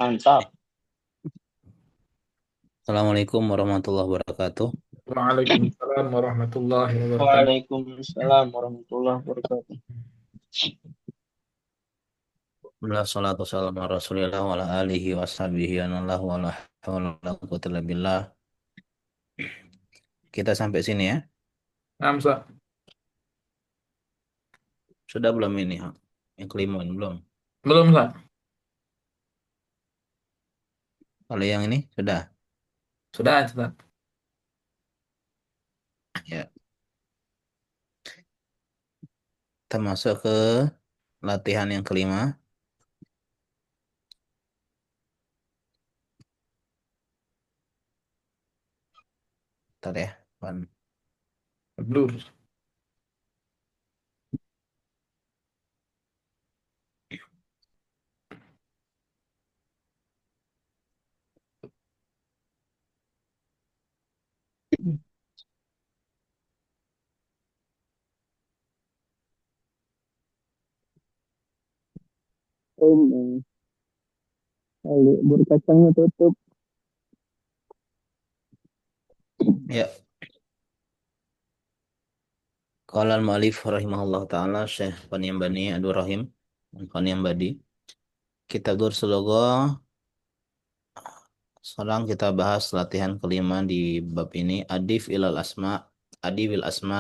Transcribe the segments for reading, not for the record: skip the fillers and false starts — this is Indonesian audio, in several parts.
Mantap. Assalamualaikum warahmatullahi wabarakatuh. Waalaikumsalam warahmatullahi wabarakatuh. Waalaikumsalam warahmatullahi wabarakatuh. Alhamdulillah salatu wassalamu ala Rasulillah wa ala alihi wa sahbihi wa ala wa la hawla wa la quwwata illa billah. Kita sampai sini ya. Namsa, Sudah belum ini? Ha? Yang kelima ini belum. belum Sa? Kalau yang ini sudah. Sudah Sa. Ya. Kita masuk ke latihan yang kelima. Bentar ya. Blur. Ini kali berkacangnya tutup. Ya. Qala al-mu'allif rahimahullah ta'ala Syekh Paniambani Abdul Rahim Paniambadi. Kitab Dursul Lugha. Sekarang kita bahas latihan kelima di bab ini. Adif il asma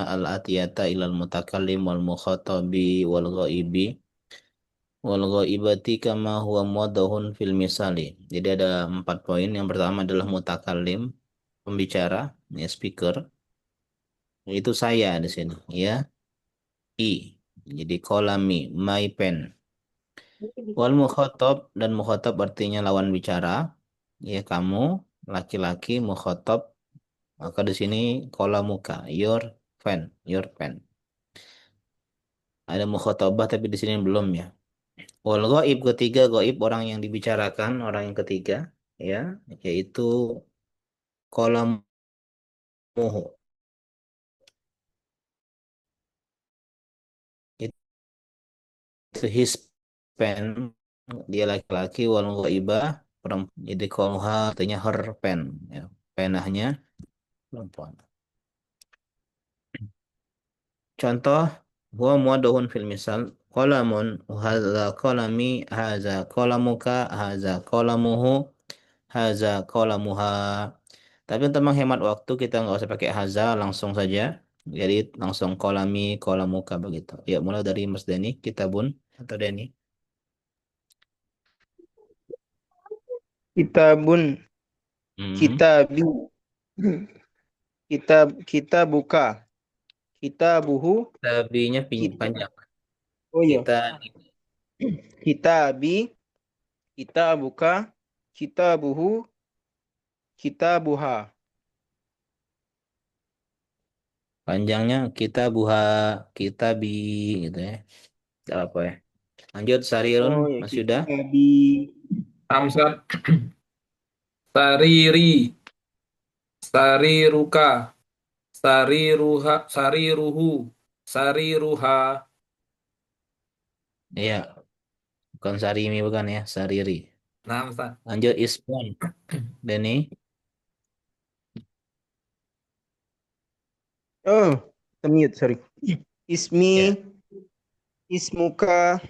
al atiyata ilal mutakallim wal mukhatabi wal ghaibi wal ghaibati kama huwa muwadahun fil misali. Jadi ada 4 poin. Yang pertama adalah mutakallim, pembicara, ya speaker. Itu saya di sini, ya. I. Jadi kolami, my pen. Wal mukhatab, dan mukhatab artinya lawan bicara. Ya kamu, laki-laki, mukhatab. Maka di sini muka, your pen. Ada mukhatabah tapi di sini belum ya. Wal ghaib ketiga, ghaib orang yang dibicarakan, orang yang ketiga, ya, yaitu qalamuhu. Itu his pen, dia laki-laki, wal ghaibah perempuan. Jadi qaluha artinya her pen, ya. Penahnya perempuan. Contoh, huwa muwadahun fil misal, qalamun, hadza qalami, hadza qalamuka, hadza qalamuhu, hadza qalamuha. Tapi untuk menghemat waktu kita nggak usah pakai hadza, langsung saja. Jadi langsung qalami, qalamuka begitu. Ya, mulai dari Mas Denny, Kitabun atau Denny. Kitabun, Hmm. kitabi, kita buka, kita buhu. Tabinya Kita, panjang. oh iya, Kita kitabi, kita buka, kita buhu, kita buha. panjangnya kita buha, kita bi gitu ya. Tidak apa ya. Lanjut Sarirun, Oh ya, Mas Yuda. kitabi. Namsa, sariri, sariruka, sariruha, sariruhu, sariruha. Iya, bukan Sarimi bukan ya, Sariri. Namsa, Lanjut Ismun, Denny. Oh, mute, sorry. Ya, Ismi, ismuka,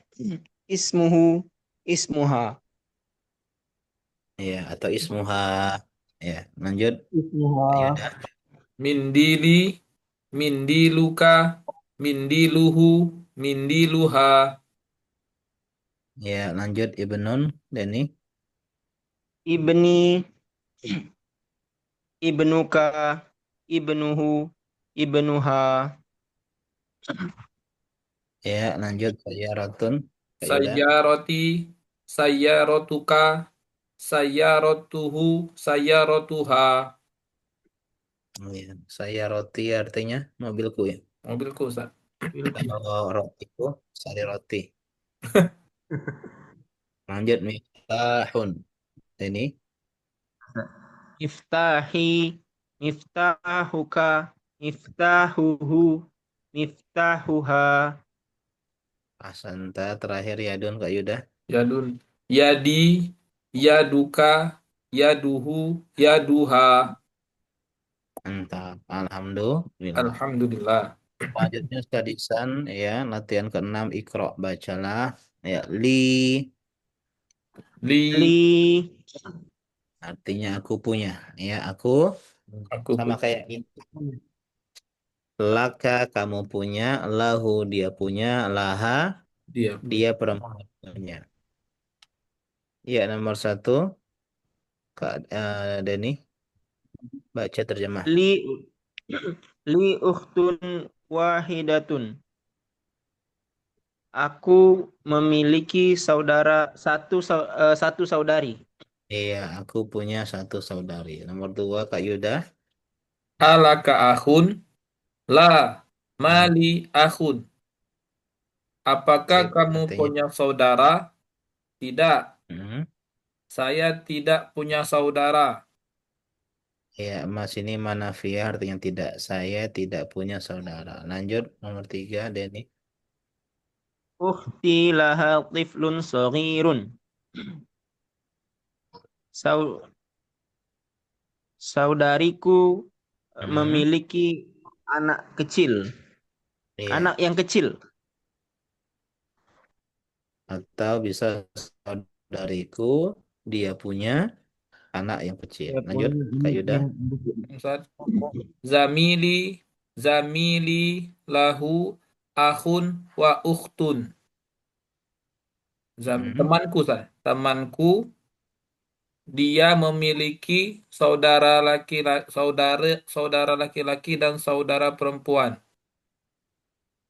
ismuhu, ismuha. ya, atau Ismuha. Ya, lanjut Kak Ismuha. Yuda. mindili, mindiluka, mindiluhu, mindiluha. Ya, lanjut Ibnun, Denny. Ibni, ibnuka, ibnuhu, ibnuha. Ya, lanjut Sayaratun, Kak Yuda. Sayyaroti, sayyarotuka, sayyarotuhu, sayyarotuha. Ya, saya roti artinya mobilku ya. Mobilku, Ustaz. Kalau rotiku, sari roti. Lanjut Miftahun, Denny. Miftahi, miftahuka, miftahuhu, miftahuha. Asanta terakhir Yadun, Kak Yuda. Yadun. Yadi, yaduka, yaduhu, yaduha. Mantap. Alhamdulillah. Alhamdulillah. Selanjutnya Ustaz Ihsan, ya, latihan keenam Iqra, bacalah. Ya, Li, Li, artinya aku punya. Ya, aku aku sama pun kayak ini. Laka kamu punya, lahu dia punya, laha dia pun. dia perempuan punya. Ya, nomor satu, Kak Denny, baca terjemah. li, li ukhtun wahidatun. Aku memiliki satu saudari. Iya, aku punya satu saudari. Nomor dua, Kak Yuda. Alaka akhun? La, Hmm. mali akhun. Apakah Sip, kamu artinya. punya saudara? Tidak, Hmm. saya tidak punya saudara. Ya, Mas ini manafiah artinya tidak. Saya tidak punya saudara. Lanjut, nomor tiga, Denny. Ukhti laha tiflun saghirun. Sau- Saudariku Hmm. memiliki anak kecil, Iya, anak yang kecil. atau bisa saudariku, dia punya anak yang kecil. Ya, Lanjut, punya Kak anak Yuda. yang kecil. Ustaz. Zamili, zamili lahu akhun wa ukhtun. Hmm. Temanku, Ustaz. Temanku dia memiliki saudara laki-laki dan saudara perempuan.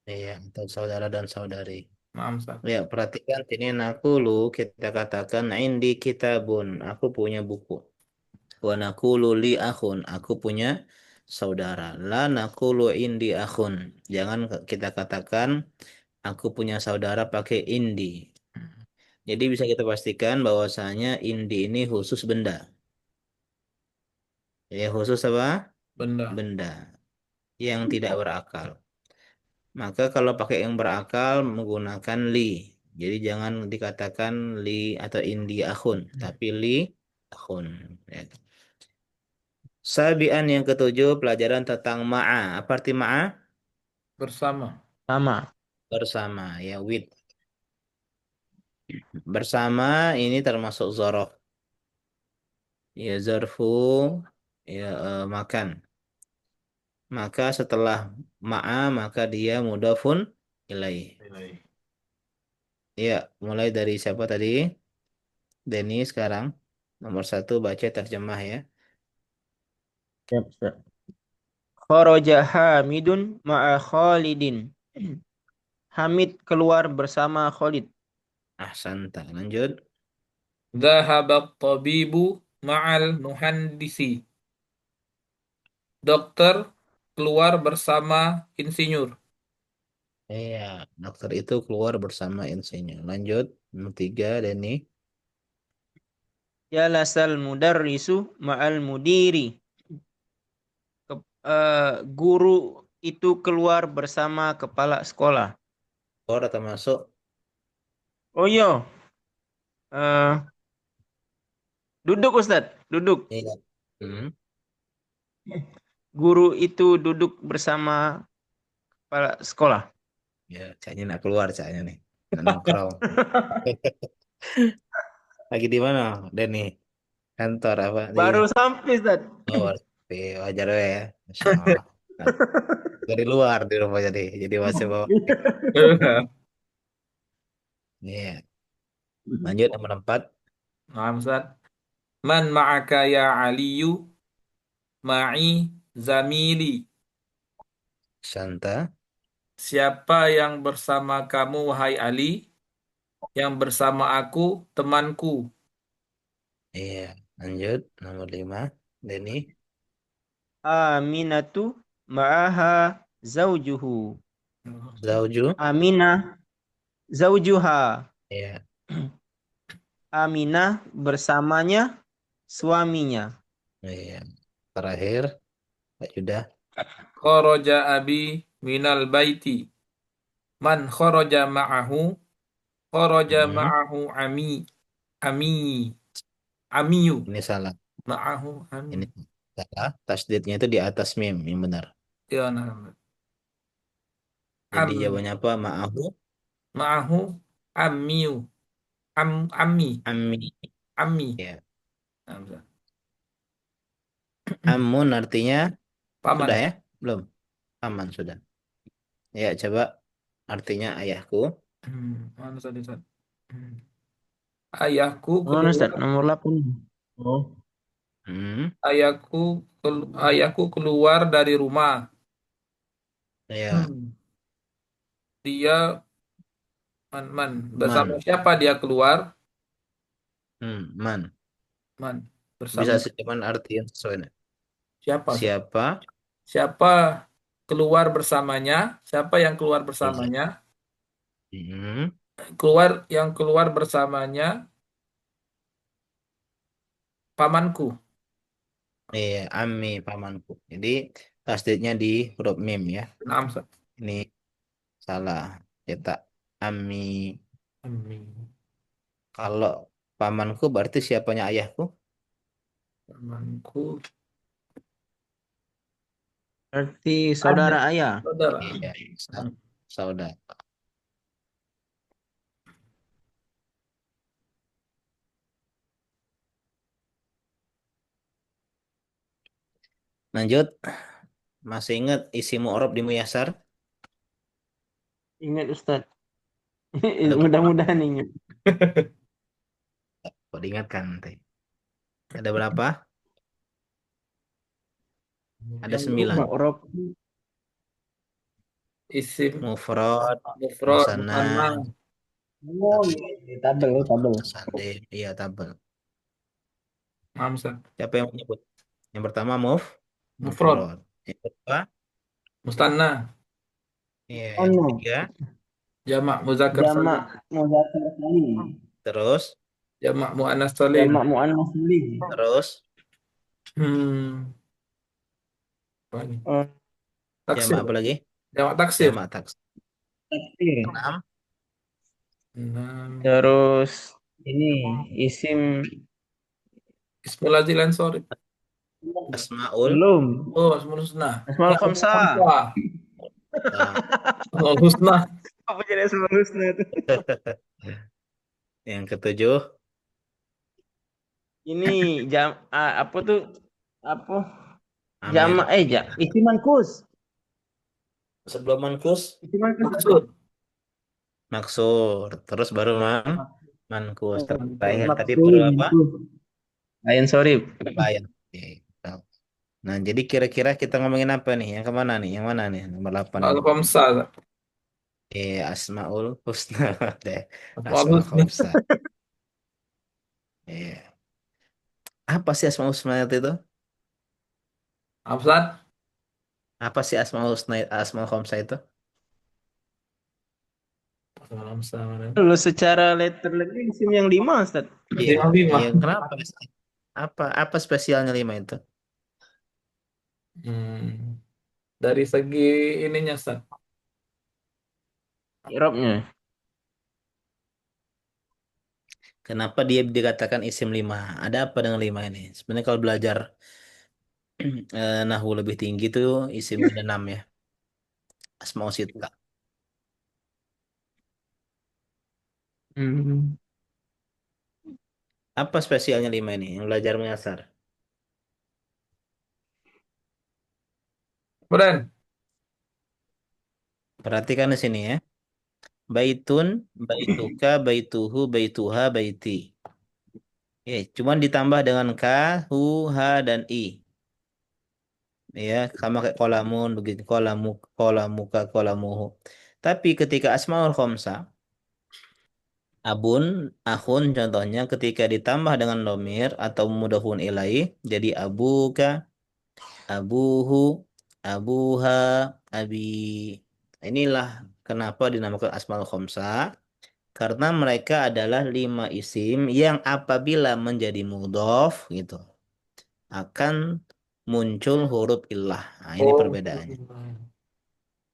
Iya, untuk saudara dan saudari. Maaf, Ustaz. Ya, perhatikan sini nakulu kita katakan indi kitabun. Aku punya buku. Wa nakulu li akhun. Aku punya saudara. La nakulu indi akhun. Jangan kita katakan aku punya saudara pakai indi. Jadi bisa kita pastikan bahwasanya indi ini khusus benda. Ya, khusus apa? Benda. Benda yang tidak berakal. Maka kalau pakai yang berakal menggunakan li. Jadi jangan dikatakan li atau indi akhun, tapi li akhun. Ya. Sabian yang ketujuh pelajaran tentang ma'a. Apa arti ma'a? Bersama. Sama. Bersama, ya with. Bersama ini termasuk zorof. Ya zarfu, ya makan. Maka setelah ma'a maka dia mudafun ilaih. Ya, mulai dari siapa tadi? Denny sekarang. Nomor satu baca terjemah ya. Siap, siap. Kharaja Hamidun ma'a Khalidin. Hamid keluar bersama Khalid. Ahsanta. Lanjut. Dhahabat tabibu ma'al muhandisi. Dokter keluar bersama insinyur. Iya, dokter itu keluar bersama insinyur. Lanjut. Nomor tiga, Denny. Jalasal mudarrisu ma'al mudiri. Guru itu keluar bersama kepala sekolah. Keluar atau masuk? Oh iya, eh, duduk Ustadz, duduk. Iya. Hmm. Guru itu duduk bersama kepala sekolah. Ya, caknya nak keluar caknya nih. Nak nongkrong. Lagi di mana, Denny? Kantor apa? Di Baru sampai Ustadz. oh, di wajar ya. Masya Allah. Nah, dari luar di rumah jadi masih bawa. Iya. Lanjut nomor empat. Maaf, Ustaz. Man ma'aka ya Aliyu ma'i zamili. Santa. Siapa yang bersama kamu, wahai Ali? Yang bersama aku, temanku. Iya. Lanjut nomor lima. Denny. Aminatu ma'aha zaujuhu. Zauju. Aminah zaujuha. Iya. Aminah bersamanya suaminya. Iya. Terakhir, Pak Yuda. Kharaja abi minal baiti. Man kharaja ma'ahu. Kharaja Hmm. ma'ahu ami. Ami. Amiyu. Ini salah. Ma'ahu Ini amiyu. salah. Tasdidnya itu di atas mim, yang benar. Ya, nah. Jadi Am. jawabannya apa? Ma'ahu Ma'ahu amiyu. Ami. ammi. Ami. Ya. Nah, bisa. Amun artinya sudah Paman. ya? Belum. Aman sudah. Ya, coba artinya ayahku. Mana tadi, Ustaz? Hmm. Ayahku Mana Ustaz? keluar. Nomor 8. Oh. Hmm. Ayahku keluar dari rumah. Ya, Hmm. Dia bersama man. siapa dia keluar? Man. Man Bisa bersama sih, cuman arti yang sesuai. siapa, Ustaz? Siapa? Siapa keluar bersamanya? Siapa yang keluar Iya. bersamanya? Hmm. Yang keluar bersamanya pamanku. Iya, Ami pamanku. Jadi tasdidnya di huruf mim ya. Naam, Ustaz. Ini salah cetak Ami. Amin. Kalau pamanku berarti siapanya ayahku? Pamanku Berarti ada saudara ayah. saudara. Iya, Hmm. saudara. Lanjut, masih ingat isi mu'rab di Muyasar? Ingat Ustaz. Ada berapa? Mudah-mudahan ingat. Kok diingatkan nanti? Ada berapa? Ada Yang 9. berubah. Mu'rab. Isim, Mufrad, mufrad, musanna, musanna. Oh iya, iya. Tabel, tabel. tasadim, iya tabel. Naam, Ustaz. Siapa yang menyebut? Yang pertama Mufrad, mufrad. Yang kedua, mustanna, iya, yang Anu, ketiga, jamak muzakkar jamak salim, muzakkar salim. terus, jamak muannas salim. Jamak muannas salim. terus, Hmm, apa ini? Eh, jamak Taksir, apa lagi? jamak taksir. Jamak taks. taksir. Enam, Enam. Terus ini isim Ismul Lazil Ansori. asmaul, belum. Oh, Asmaul Husna. Asmaul Asmaul Khamsah. Husna. nah, Asmaul Husna. Apa jadi Asmaul Husna itu? yang ketujuh, Ini apa tuh? Apa? amir. Isi mankus. Sebelum mankus, Isi mankus apa? Maksud. maksur, terus baru mankus. Terakhir tadi Maksud, perlu apa? mankus. Lain sorry. Layan. Oke. Nah, jadi kira-kira kita ngomongin apa nih? Yang kemana nih? Yang mana nih? Nomor 8 Al ini. Khamsah. Asmaul Husna. Deh. Asmaul Asmaul Husna. Khamsah. Iya. Apa sih Asmaul Husna itu? Afsad. Apa sih Asmaul Husna, Asmaul Khamsah itu? Asmaul Khamsah. Kalau secara letter lagi isim yang 5, Ustaz. Iya. Lima lima. Iya, kenapa? Apa spesialnya 5 itu? Hmm. Dari segi ininya, Ustaz. Irobnya. Kenapa dia dikatakan isim 5? Ada apa dengan 5 ini? Sebenarnya kalau belajar nahwu lebih tinggi tuh isimnya ada 6 ya. Asmaul Sittah. Hmm. Apa spesialnya 5 ini? Yang belajar menyasar. Kemudian, Perhatikan di sini ya. Baitun, baituka, baituhu, baituha, baiti. Cuman ditambah dengan ka, hu, ha, dan i. Ya, sama kayak kolamun, begitu kolamu, kolamuka, kolamuhu. Tapi ketika asmaul khamsah, abun, akhun contohnya ketika ditambah dengan domir atau mudahun ilaih, jadi abuka, abuhu, abuha, abi. Inilah kenapa dinamakan asmaul khamsah. Karena mereka adalah 5 isim yang apabila menjadi mudhof gitu akan muncul huruf illah. Nah, ini oh, perbedaannya.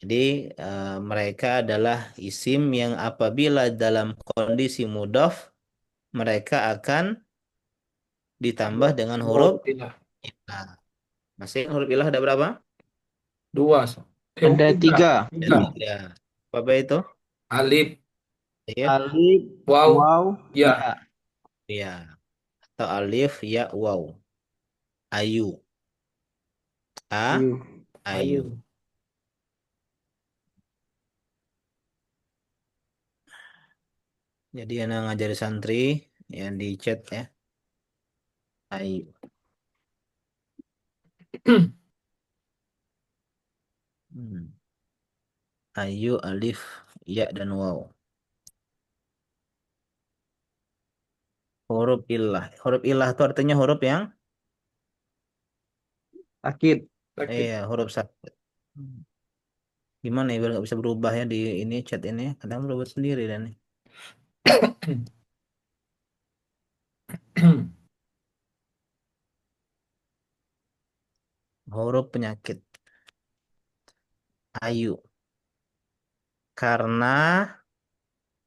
Jadi mereka adalah isim yang apabila dalam kondisi mudhof mereka akan ditambah dengan huruf Huruf ilah. ilah. Masih huruf ilah ada berapa? Dua. Ada Tiga. tiga. Ada Tiga. tiga. Apa itu? Alif, Alif, Alif, waw, waw, ya. ya. ya. Atau alif, ya, waw. Ayu. A, Ayu. ayu. Ayu. Jadi anak ngajari santri yang di chat ya. Ayu. Hmm. Ayu, alif, ya, dan waw. Huruf ilah. Huruf ilah itu artinya huruf yang Sakit. Sakit. huruf sakit. Hmm. Gimana ya biar nggak bisa berubah ya di ini chat ini? Kadang berubah sendiri dan nih. Huruf penyakit. Ayu. Karena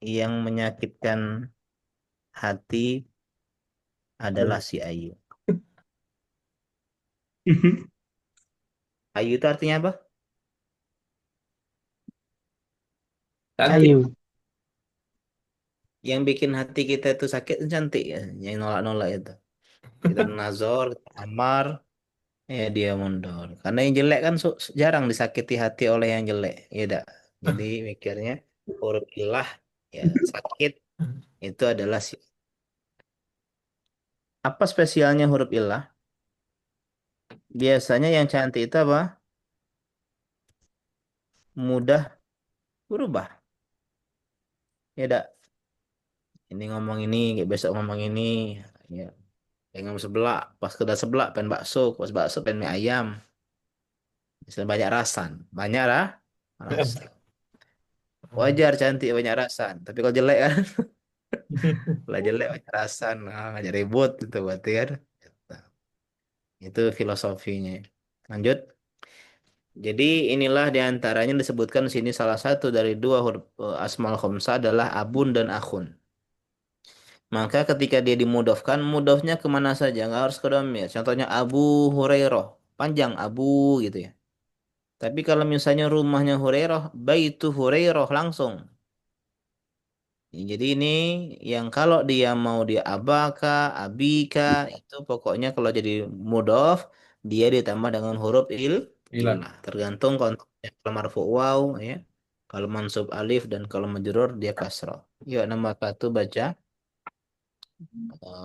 yang menyakitkan hati adalah si Ayu. Ayu itu artinya apa? Cantik. Ayu. Yang bikin hati kita itu sakit itu cantik ya. Yang nolak-nolak itu. Kita nazar, kita amar, ya dia mundur. Karena yang jelek kan jarang disakiti hati oleh yang jelek. Ya dak. Jadi mikirnya huruf ilah ya sakit itu adalah si. Apa spesialnya huruf ilah? Biasanya yang cantik itu apa? Mudah berubah. Ya dak. Ini ngomong ini, kayak besok ngomong ini. Ya, kayak ngomong sebelah, pas kedua sebelah pengen bakso, pas bakso pengen mie ayam. Misalnya banyak rasan, banyak lah rasa. Wajar cantik banyak rasan, tapi kalau jelek kan, kalau jelek banyak rasan, nah, ngajak ribut itu berarti kan. Itu filosofinya. Lanjut. Jadi inilah diantaranya disebutkan di sini salah satu dari dua huruf asmaul khamsah adalah abun dan akhun. Maka ketika dia dimudofkan, mudofnya kemana saja, nggak harus ke domir. Contohnya Abu Hurairah, panjang Abu gitu ya. Tapi kalau misalnya rumahnya Hurairah, Baitu Hurairah langsung. Jadi ini yang kalau dia mau dia abaka, abika, itu pokoknya kalau jadi mudof, dia ditambah dengan huruf Ilah. ilah. Tergantung konteksnya. Kalau marfu waw, ya. Kalau mansub alif dan kalau majrur dia kasroh. Yuk nama satu baca.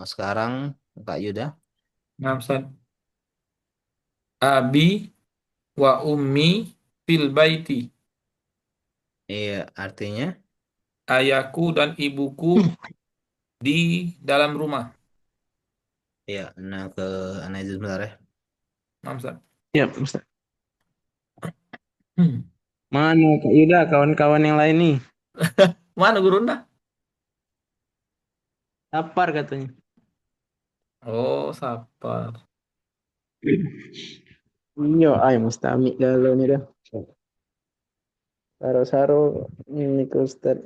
Sekarang Kak Yuda. Namsan. Abi wa ummi fil baiti. Iya, artinya Ayahku dan ibuku di dalam rumah. ya. Nah ke analisis sebentar ya. Namsan. Ya, Ustaz. Mana Kak Yuda, kawan-kawan yang lain nih? Mana guru Nda? Lapar katanya. Oh, sabar. Iya, ay mustami galau nih dah. Saro-saro ini ke Ustaz.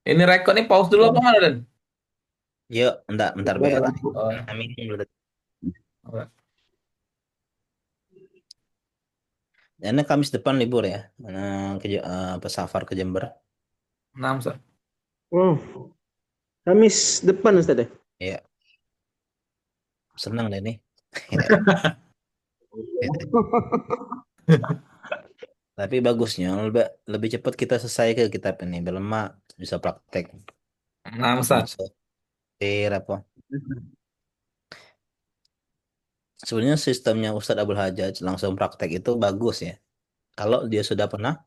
Ini rekod nih pause dulu apa mana, Dan? Yuk, bentar Bentar, BR nih. aku. Oh, Amin dulu. alright. Karena Kamis depan libur ya. Apa safar ke Jember. Namsan. Oh, Kamis depan Ustaz ya? Ya, senang deh nih. Tapi bagusnya lebih cepat kita selesai ke kitab ini. Biar lama bisa praktek. Namsan. Masuk apa. Sebenarnya sistemnya Ustadz Abdul Hajjaj langsung praktek itu bagus ya. Kalau dia sudah pernah,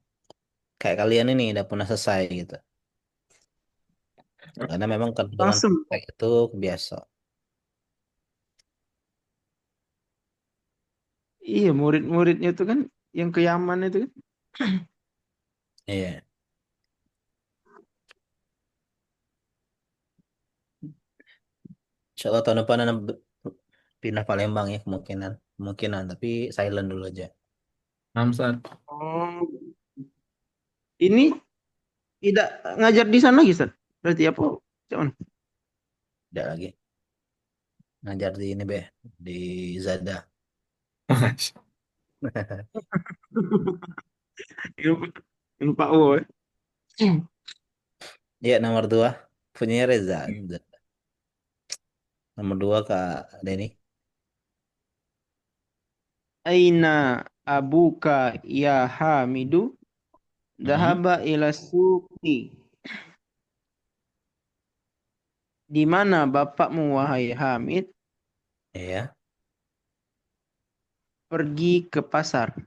kayak kalian ini, udah pernah selesai gitu. Karena memang kalau dengan Langsung. praktek itu biasa. Iya, murid-muridnya itu kan yang ke Yaman itu kan. Iya. Insya Allah tahun depan Anda pindah Palembang ya kemungkinan. Kemungkinan, tapi silent dulu aja. Namsan. Oh, ini tidak ngajar di sana lagi, Ustaz. Berarti apa? Cuman. Tidak lagi. Ngajar di ini, Be. Di Zada. Ini Pak Wo. Ya, nomor dua. Punya Reza. Nomor dua, Kak Denny. Aina abuka ya Hamidu Hmm. dhahaba ila suqi. Di mana bapakmu wahai Hamid Iya. pergi ke pasar?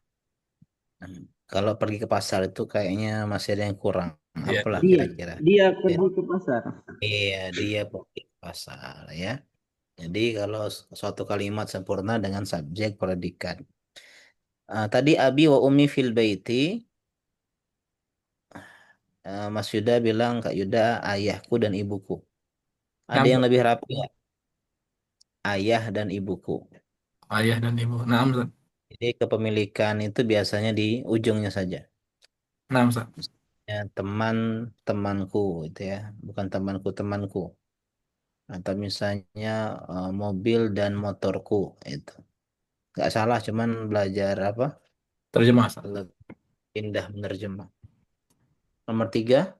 Hmm. Kalau pergi ke pasar itu kayaknya masih ada yang kurang. Iya. Apalah Dia kira-kira. dia Ya, pergi ke pasar. iya, dia pergi ke pasar ya. Jadi kalau suatu kalimat sempurna dengan subjek predikat. Tadi abi wa umi fil baiti. Mas Yuda bilang Kak Yuda ayahku dan ibuku. Ada Naam, yang Ustaz. lebih rapi ya? Ayah dan ibuku. Ayah dan ibu. Naam, Ustaz. Jadi kepemilikan itu biasanya di ujungnya saja. Naam, Ustaz. Ya, teman temanku itu ya, bukan temanku temanku. Atau misalnya mobil dan motorku itu. Nggak salah, cuman belajar apa? Terjemah, Ustaz. Lebih indah menerjemah. Nomor tiga,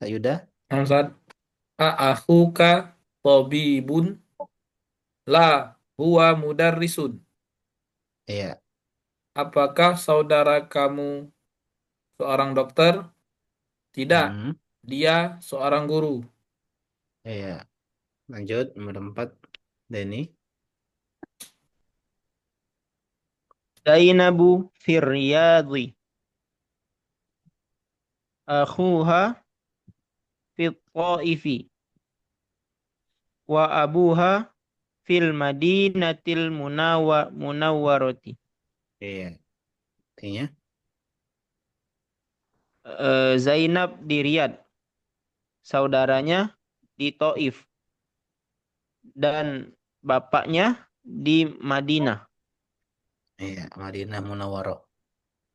Kak Yuda. Naam, Ustaz. Akhuka tabibun la huwa mudarrisun. Iya. Apakah saudara kamu seorang dokter? Tidak. Hmm, Dia seorang guru. iya. Lanjut, nomor empat, Denny. Zainabu firyadi akhuha fit Thaifi wa abuha fil madinatil munawwarati. Iya. Artinya, Zainab di Riyadh, saudaranya di Taif dan bapaknya di Madinah, iya, Madinah Munawwaroh.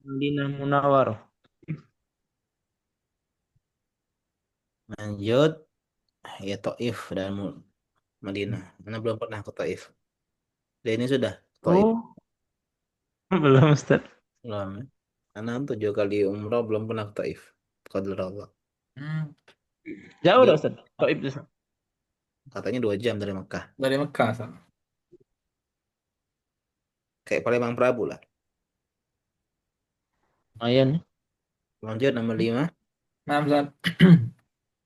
Madinah Munawwarah. Lanjut, ya Taif dan Madinah. Mana belum pernah ke Taif. Denny sudah ke Taif. Oh, belum Ustaz. Belum ya? Karena 7 kali umroh belum pernah ke Taif. Qadar Allah. Hmm, Jauh dah dia Ustaz. Taif Ustaz. Katanya 2 jam dari Mekah. dari Mekah, Ustaz. Kayak Palembang Prabu lah. Lumayan. Lanjut nomor 5. Naam, Ustaz.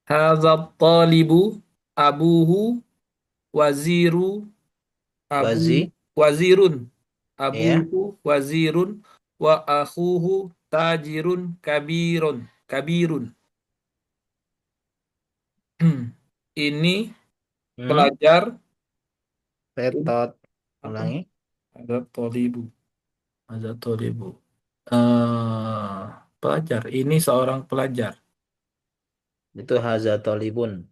Hadza talibu abuhu waziru abu Wazi. wazirun Ya. abuhu wazirun wa akhuhu tajirun kabirun. Ini Hmm. pelajar Retot. apa? Ulangi. Ada tolibu. Ada tolibu. eh Pelajar. Ini seorang pelajar. Itu Haza Tolibun.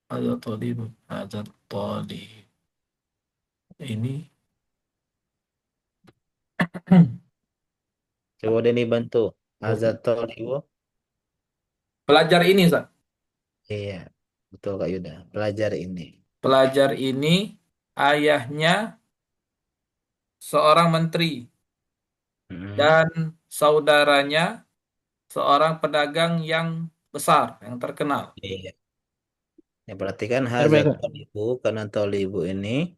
Ada tolibu. Ada tolib. Ini Coba Denny bantu. Haza Tolibu. pelajar ini, Ustaz. Iya. Betul Kak Yuda. Pelajar ini. Pelajar ini ayahnya seorang menteri Hmm. dan saudaranya seorang pedagang yang besar, yang terkenal. Iya. Ya, perhatikan Haza Terbaik. Tolibu. Karena Tolibu ini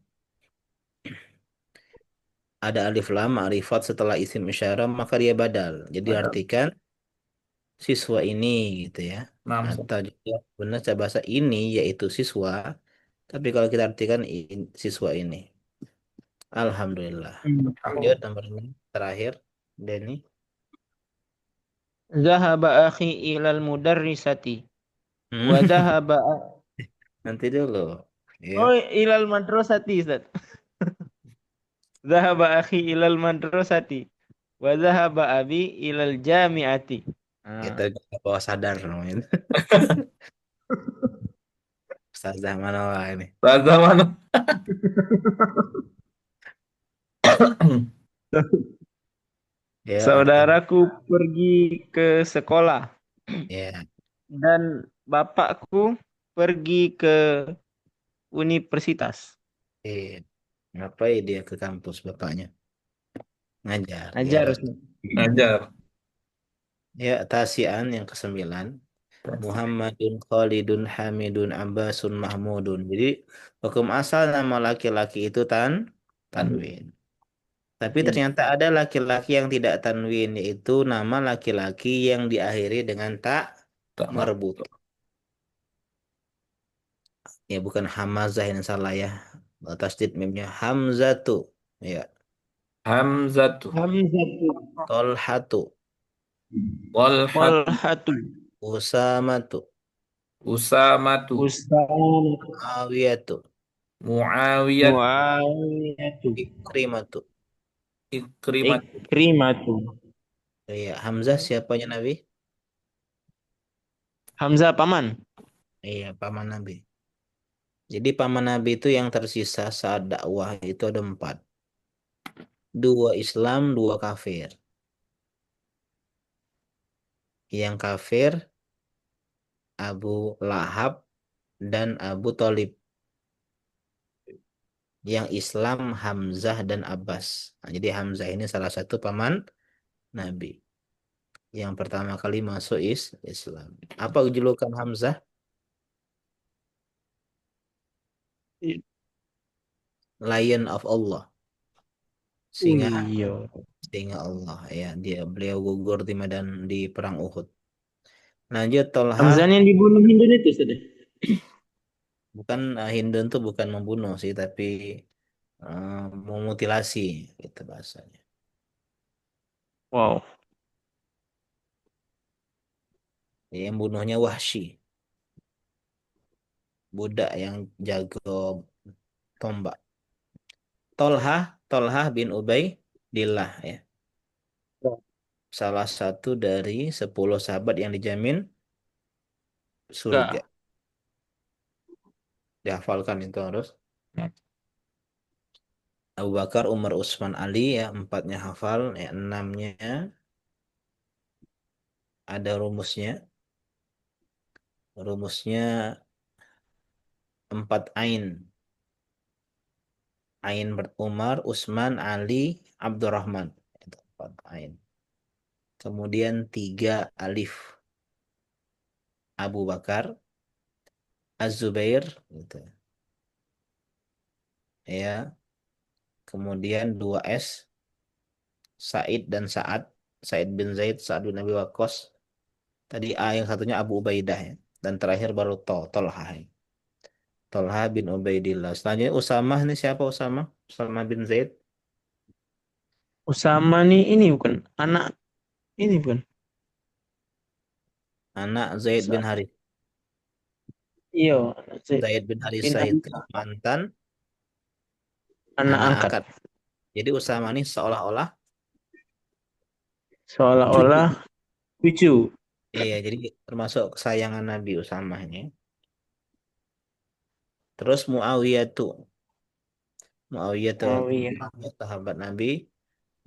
ada alif lam ma'rifat setelah isim isyarah maka dia badal. Jadi Padahal. artikan siswa ini gitu ya. Nah, Ustaz. Atau juga benar saya bahasa ini yaitu siswa. Tapi kalau kita artikan siswa ini. Alhamdulillah. Lanjut nomor 6 terakhir. Denny. Zahaba akhi ilal mudarrisati wa Hmm, dhahaba nanti dulu. Oh, Ya. ilal madrasati Ustaz. Zahaba akhi ilal madrasati wa dhahaba abi ilal jami'ati. Kita Ah. ke bawah sadar namanya. Ustazah mana wah ini. Bahasa mana? Ya artinya. Saudaraku pergi ke sekolah Ya. dan bapakku pergi ke universitas. Eh, ngapain dia ke kampus bapaknya? Ngajar. Ya, Ajar Ustaz. Ajar. ya tasian yang kesembilan. Muhammadun Khalidun Hamidun Abbasun Mahmudun. Jadi hukum asal nama laki-laki itu tanwin. Tapi Ya. ternyata ada laki-laki yang tidak tanwin, yaitu nama laki-laki yang diakhiri dengan tak Tak merbut. marbuto. Ya bukan hamazah yang salah ya. Tasdid mimnya hamzatu. Ya, Hamzatu. Hamzatu. tolhatu, Walhatu. Walhatu. usamatu, Usamatu. Usamatu. awiyatu, Muawiyat. Muawiyatu. ikrimatu. Ikrimatu. Ikrimatu. Ya, Hamzah siapanya Nabi? Hamzah paman. Iya, paman Nabi. Jadi paman Nabi itu yang tersisa saat dakwah itu ada empat. Dua Islam, dua kafir. Yang kafir Abu Lahab dan Abu Thalib. Yang Islam Hamzah dan Abbas. Nah, jadi Hamzah ini salah satu paman Nabi. Yang pertama kali masuk Islam. Apa julukan Hamzah? Lion of Allah. Singa Iya. singa Allah ya. Beliau gugur di medan di perang Uhud. Lanjut Tolha. Hamzah yang dibunuh Hindu itu sudah. Bukan Hindun tuh bukan membunuh sih, tapi memutilasi gitu bahasanya. Wow. Yang bunuhnya Wahsy, budak yang jago tombak. Tolha bin Ubaidillah ya. Salah satu dari 10 sahabat yang dijamin surga. Enggak. Dihafalkan itu harus. Abu Bakar, Umar, Utsman, Ali ya, empatnya hafal, ya enamnya ada rumusnya. Rumusnya empat ain. Ain Umar, Utsman, Ali, Abdurrahman. Itu empat ain. Kemudian tiga alif. Abu Bakar, Az-Zubair, gitu. Ya. Kemudian dua S, Said dan Sa'ad. Said bin Zaid, Sa'ad bin Abi Waqqas. Tadi A yang satunya Abu Ubaidah ya. Dan terakhir baru Tolha. Ya. Tolha bin Ubaidillah. Selanjutnya Usamah ini siapa Usamah? Usamah bin Zaid. Usama nih ini bukan anak ini bukan. Anak Zaid bin Sa- Harith. Iya, anak Zaid Zaid bin bin Harithah itu Harithah. mantan Anak anak angkat. angkat. Jadi Usamah ini seolah-olah cucu. Seolah-olah cucu. Iya, jadi termasuk kesayangan Nabi Usamah ini. Terus Muawiyah tuh. Muawiyah tuh Oh iya. sahabat Nabi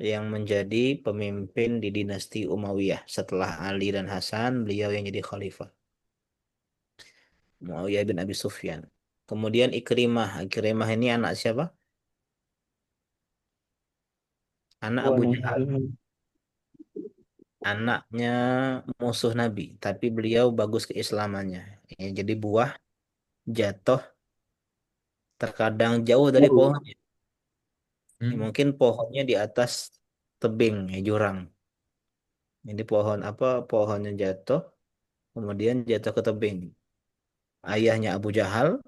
yang menjadi pemimpin di dinasti Umayyah. Setelah Ali dan Hasan, beliau yang jadi khalifah. Muawiyah bin Abi Sufyan. Kemudian Ikrimah. Ikrimah ini anak siapa? Anak Abu Jahal. Waduh. Anaknya musuh Nabi. Tapi beliau bagus keislamannya. Ya, jadi buah jatuh terkadang jauh dari pohonnya. Ya, Hmm. mungkin pohonnya di atas tebing, ya, jurang. Jadi pohon apa? Pohonnya jatuh, kemudian jatuh ke tebing. Ayahnya Abu Jahal,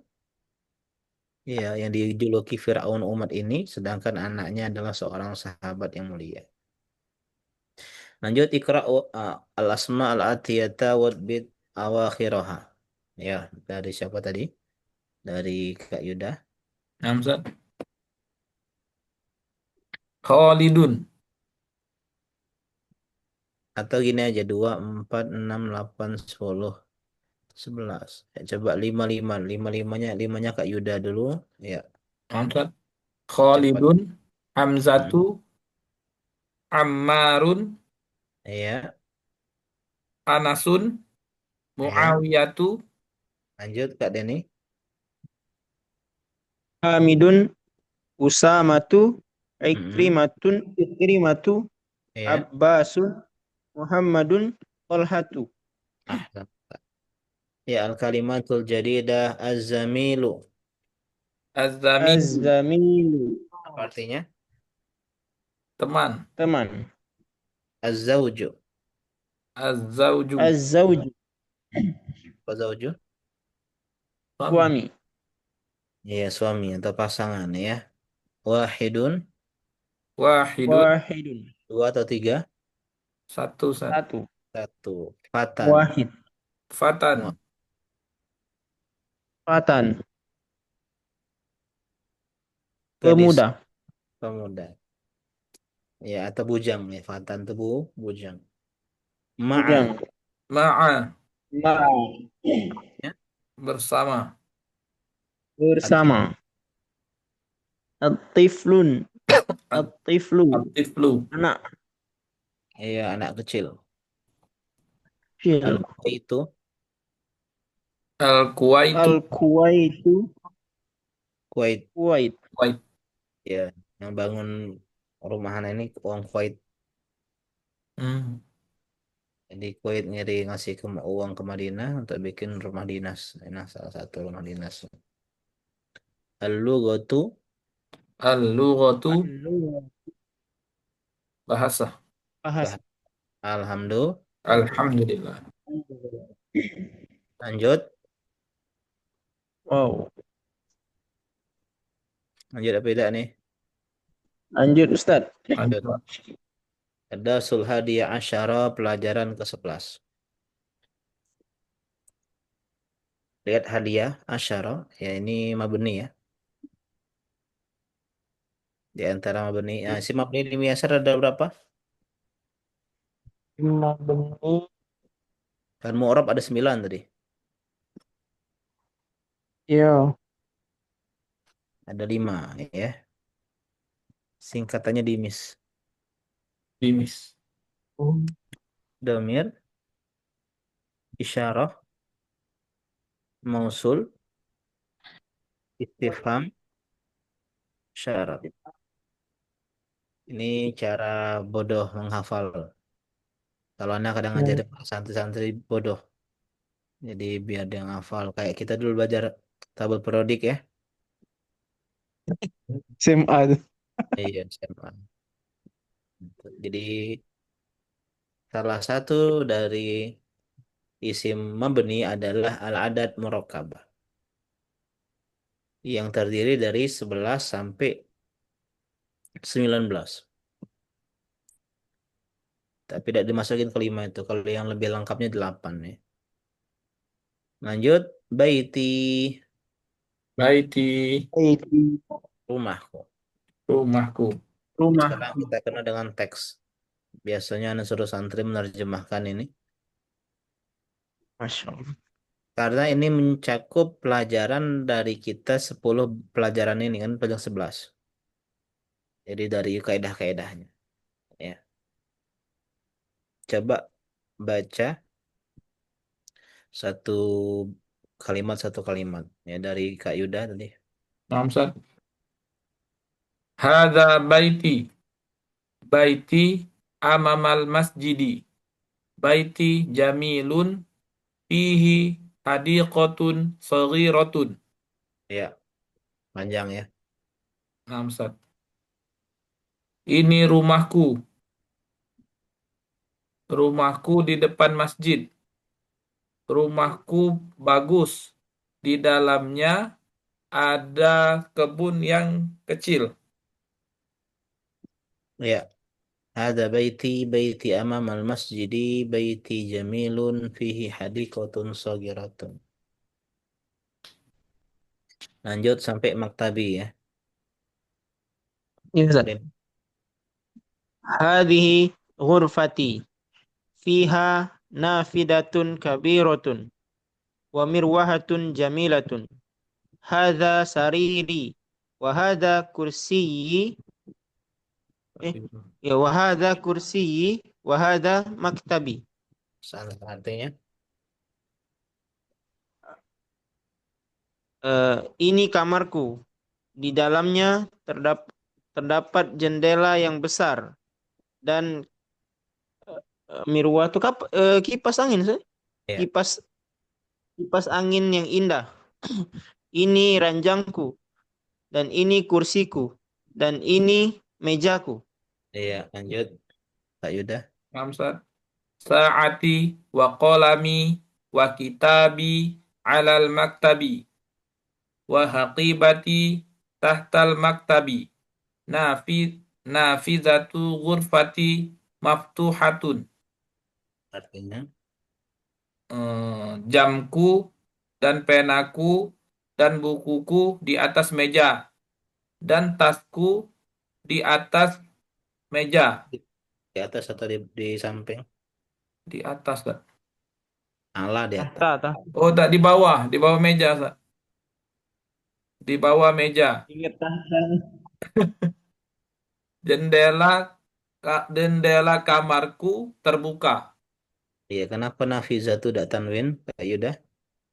ya, yang dijuluki Fir'aun umat ini, sedangkan anaknya adalah seorang sahabat yang mulia. Lanjut Iqra al-asma al-atiyata wadbit awakhiraha. Ya, dari siapa tadi? Dari Kak Yuda. Hamzat. Khalidun. Atau gini aja, 2, 4, 6, 8, 10, 11. Ya, coba 5, 5. 5, 5-nya, 5-nya Kak Yuda dulu. Ya, Hamzat. cepat. Khalidun. Hmm. Hamzatu. Ammarun. Ya, Anasun. ya. Muawiyatu. Lanjut Kak Denny. Hamidun, Usamatu, Mm-mm. Ikrimatu, Ya. Abbasun, Muhammadun, Tolhatu. Ahsan. Ya, al-kalimatul jadidah az-zamilu. Az-zamilu, Az-Zamilu, Apa artinya? teman. teman. Az-zawju. Az-zawju, Az-Zawju, Apa zawju? suami. suami. Ya, suami atau pasangan ya. Wahidun, Wahidun, Wahidun, dua atau tiga? satu, San. satu. Satu. Fatan. Wahid, Wah, Fatan, Fatan, gadis, pemuda. pemuda. Ya, atau bujang ya. Fatan itu bujang. Ma'a. Bujang. ma'a, Ma, Ya, bersama. artinya bersama. At-tiflun, at-tiflu, At-tiflu, anak ya anak kecil. kecil. Al itu al-kuwaitu, Al-Kuwaitu, Kuwait Kuwait. Kuwait. ya, yang bangun rumahan ini orang Kuwait. Hmm. Jadi Kuwait ngasih uang ke Madinah untuk bikin rumah dinas. Nah, salah satu rumah dinas. Al-lughatu Al-lughatu, Al-Lugha, bahasa. bahasa. bah- Alhamdulillah. Alhamdulillah. Lanjut. Wow. Lanjut apa tidak nih? Lanjut Ustaz. Lanjut. Lanjut. Ada Sulhadiyah Asyara pelajaran ke-11. Lihat hadiah Asyara. Ya ini mabni ya. Di antara mabni. Nah, si mabni di Miyasar ada berapa? Lima benih. Kan mu'rab ada 9 tadi. Ya. Ada 5 ya. Singkatannya dimis. Bimis. Domir, isyarah, mausul, istifham, syarat. Ini cara bodoh menghafal. Kalau Anda kadang Ya. ngajarin santri-santri bodoh. Jadi biar dia ngafal. Kayak kita dulu belajar tabel perodik ya. SMA tuh. Iya, SMA. Jadi salah satu dari isim mabni adalah al-adad murakkabah. Yang terdiri dari 11 sampai 19. Tapi tidak dimasukin ke 5 itu. Kalau yang lebih lengkapnya 8 ya. Lanjut, baiti, Baiti, Itu rumahku. rumahku. Sekarang rumah. kita kena dengan teks. Biasanya anak suruh santri menerjemahkan ini. Masya Allah. Karena ini mencakup pelajaran dari kita 10 pelajaran ini kan pelajaran 11. Jadi dari kaidah-kaidahnya. Ya. Coba baca satu satu kalimat. Ya dari Kak Yuda tadi. Namsat. Hada baiti. Baiti amamal masjidi. Baiti jamilun fihi hadiqatun saghiratun. Ya, panjang ya. Namsat. Ini rumahku. Rumahku di depan masjid. Rumahku bagus. Di dalamnya ada kebun yang kecil. Ya. هذا بيتي أمام المسجد بيتي جميل فيه حديقة صغيرة. Lanjut sampai maktabi ya. Ini Ustaz. Dan Hadhihi ghurfati. Fiha nafidatun kabiratun. Wa mirwahatun jamilatun. Hadha sariri. Wa hadha kursiyi. Wa hadha kursiyi. Wa hadha maktabi. salah artinya. Ini kamarku. Di dalamnya terdapat jendela yang besar dan mirwatu kipas angin, sih. Ya, Kipas kipas angin yang indah. Ini ranjangku dan ini kursiku dan ini mejaku. iya, lanjut Kak Yuda. Hamzah. Sa'ati wa qalami wa kitabi alal maktabi wa haqibati tahtal maktabi. Nafi nafizatu ghurfati maftuhatun. Artinya, Jamku dan penaku dan bukuku di atas meja dan tasku di atas meja. di, di atas atau di samping? Di atas, Kak. Allah di atas. Tah, tah. Oh, tak di bawah meja, Kak. Di bawah meja. Ingat tah. Jendela jendela kamarku terbuka Iya, kenapa Nafizatu tidak tanwin, Kak Yuda?